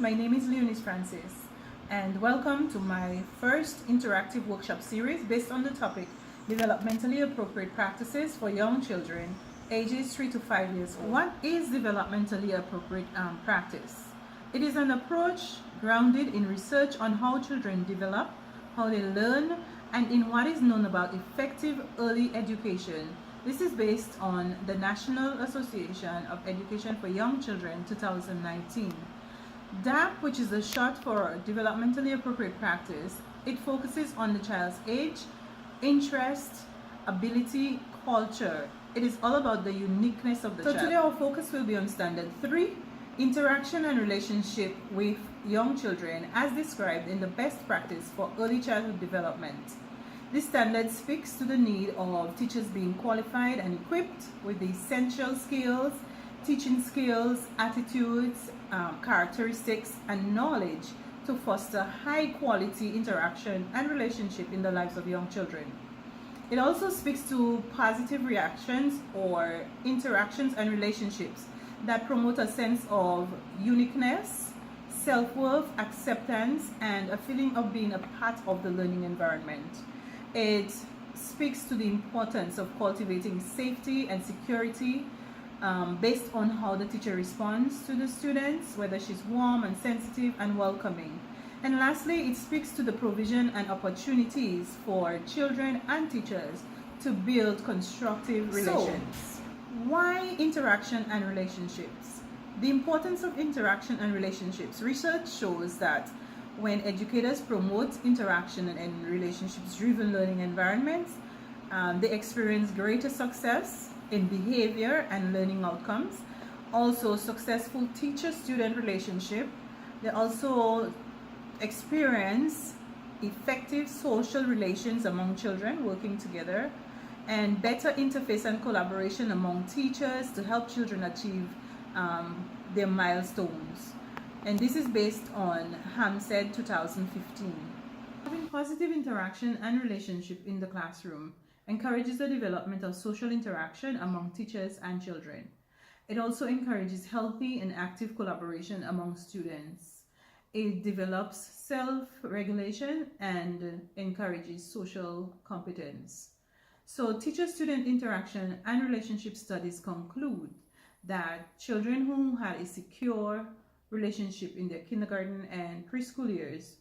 my name is Leonis Francis, and welcome to my first interactive workshop series based on the topic Developmentally Appropriate Practices for Young Children ages 3 to 5 years. What is developmentally appropriate practice? It is an approach grounded in research on how children develop, how they learn, and in what is known about effective early education. This is based on the National Association of Education for Young Children 2019. DAP, which is a short for Developmentally Appropriate Practice, it focuses on the child's age, interest, ability, culture. It is all about the uniqueness of the child. So today our focus will be on Standard 3, Interaction and Relationship with Young Children as described in the best practice for early childhood development. This standard speaks to the need of teachers being qualified and equipped with the essential skills, teaching skills, attitudes, characteristics, and knowledge to foster high quality interaction and relationship in the lives of young children. It also speaks to positive reactions or interactions and relationships that promote a sense of uniqueness, self-worth, acceptance, and a feeling of being a part of the learning environment. It speaks to the importance of cultivating safety and security based on how the teacher responds to the students, whether she's warm and sensitive and welcoming. And lastly, it speaks to the provision and opportunities for children and teachers to build constructive relations. So, why interaction and relationships? The importance of interaction and relationships. Research shows that when educators promote interaction and relationships-driven learning environments, they experience greater success in behavior and learning outcomes. Also, successful teacher-student relationship. They also experience effective social relations among children working together, and better interface and collaboration among teachers to help children achieve their milestones. And this is based on Hampstead 2015. Having positive interaction and relationship in the classroom encourages the development of social interaction among teachers and children. It also encourages healthy and active collaboration among students. It develops self-regulation and encourages social competence. So teacher-student interaction and relationship studies conclude that children who had a secure relationship in their kindergarten and preschool years,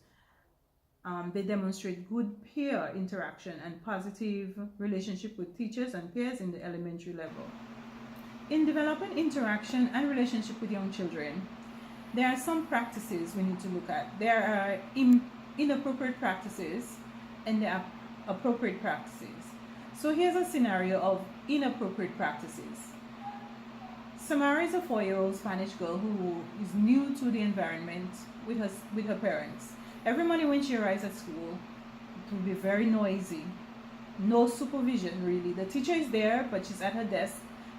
they demonstrate good peer interaction and positive relationship with teachers and peers in the elementary level. In developing interaction and relationship with young children, there are some practices we need to look at. There are inappropriate practices and there are appropriate practices. So here's a scenario of inappropriate practices. Samara is a 4-year-old Spanish girl who is new to the environment with her parents. Every morning when she arrives at school, it will be very noisy. No supervision really. The teacher is there, but she's at her desk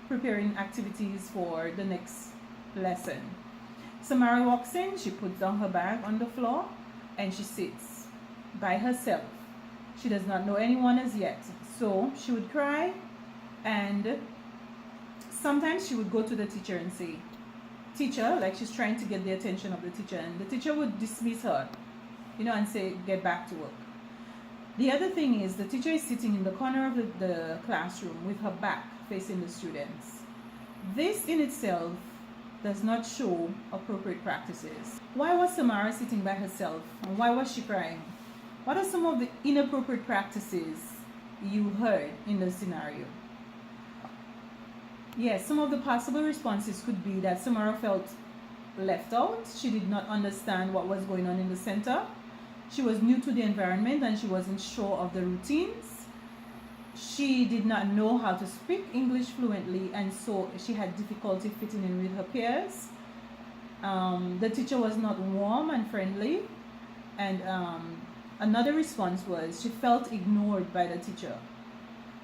preparing activities for the next lesson. Samara walks in, she puts down her bag on the floor, and she sits by herself. She does not know anyone as yet. So she would cry, and sometimes she would go to the teacher and say, "Teacher," like she's trying to get the attention of the teacher, and the teacher would dismiss her, and say, "Get back to work." The other thing is the teacher is sitting in the corner of the classroom with her back facing the students. This in itself does not show appropriate practices. Why was Samara sitting by herself, and why was she crying? What are some of the inappropriate practices you heard in the scenario? Yes, some of the possible responses could be that Samara felt left out. She did not understand what was going on in the center. She was new to the environment and she wasn't sure of the routines. She did not know how to speak English fluently, and so she had difficulty fitting in with her peers. The teacher was not warm and friendly, and another response was she felt ignored by the teacher.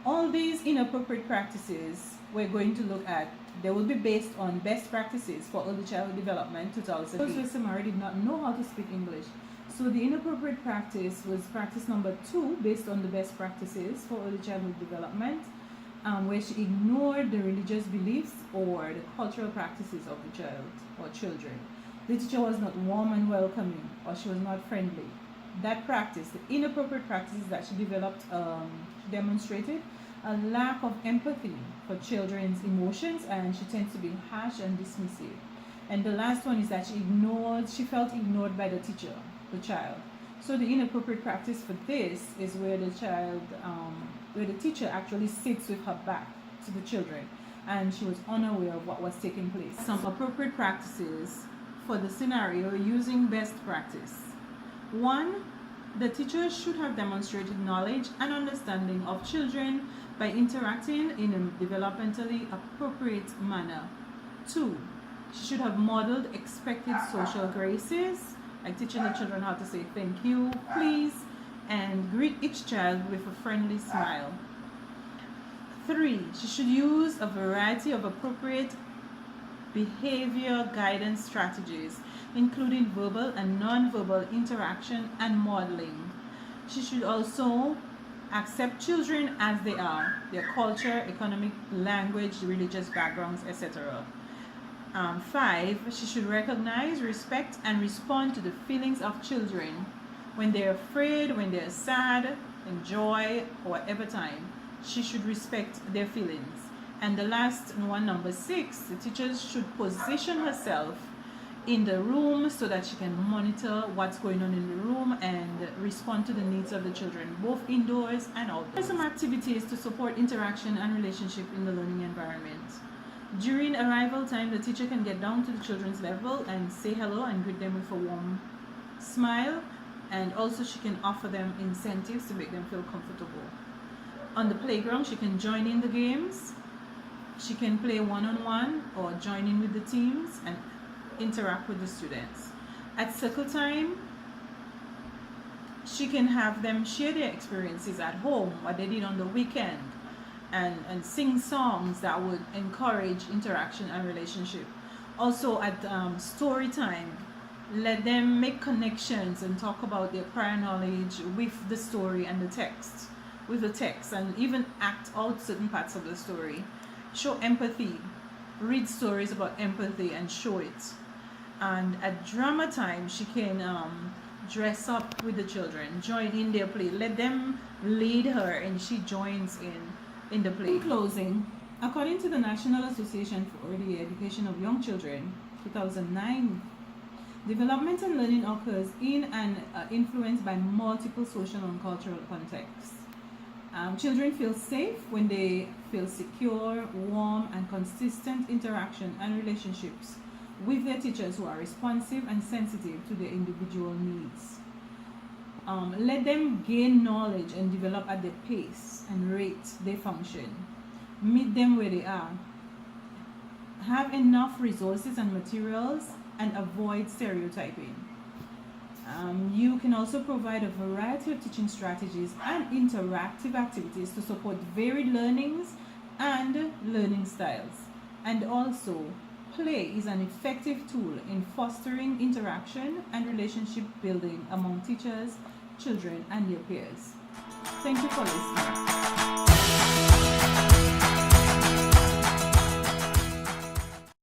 All these inappropriate practices we're going to look at, they will be based on best practices for early childhood development 2008. Those where Samara did not know how to speak English. So the inappropriate practice was practice number 2 based on the best practices for early childhood development, where she ignored the religious beliefs or the cultural practices of the child or children. the teacher was not warm and welcoming, or she was not friendly. That practice, the inappropriate practices that she developed, demonstrated a lack of empathy for children's emotions, and she tends to be harsh and dismissive. And the last one is that she felt ignored by the teacher, the child. So the inappropriate practice for this is where where the teacher actually sits with her back to the children, and she was unaware of what was taking place. Some appropriate practices for the scenario using best practice. 1. The teacher should have demonstrated knowledge and understanding of children by interacting in a developmentally appropriate manner. 2. She should have modeled expected social graces, like teaching the children how to say thank you, please, and greet each child with a friendly smile. 3. She should use a variety of appropriate behavior guidance strategies, including verbal and non-verbal interaction and modeling. She should also accept children as they are, their culture, economic, language, religious backgrounds, etc. 5. She should recognize, respect, and respond to the feelings of children when they're afraid, when they're sad, in joy, or whatever time. She should respect their feelings. And the last one, number 6, the teacher should position herself in the room so that she can monitor what's going on in the room and respond to the needs of the children, both indoors and outdoors. There are some activities to support interaction and relationship in the learning environment. During arrival time, the teacher can get down to the children's level and say hello and greet them with a warm smile, and also she can offer them incentives to make them feel comfortable. On the playground, she can join in the games. She can play one-on-one or join in with the teams and interact with the students. At circle time, she can have them share their experiences at home, what they did on the weekend, and sing songs that would encourage interaction and relationship. Also at story time, let them make connections and talk about their prior knowledge with the story and the text, and even act out certain parts of the story. Show empathy, read stories about empathy and show it. And at drama time, she can dress up with the children, join in their play, let them lead her and she joins in the play. In closing, according to the National Association for the Education of Young Children, 2009, developmental learning occurs in and influenced by multiple social and cultural contexts. Children feel safe when they feel secure, warm, and consistent interaction and relationships with their teachers who are responsive and sensitive to their individual needs. Let them gain knowledge and develop at their pace and rate they function. Meet them where they are. Have enough resources and materials and avoid stereotyping. You can also provide a variety of teaching strategies and interactive activities to support varied learnings and learning styles. And also, play is an effective tool in fostering interaction and relationship building among teachers, children, and their peers. Thank you for listening.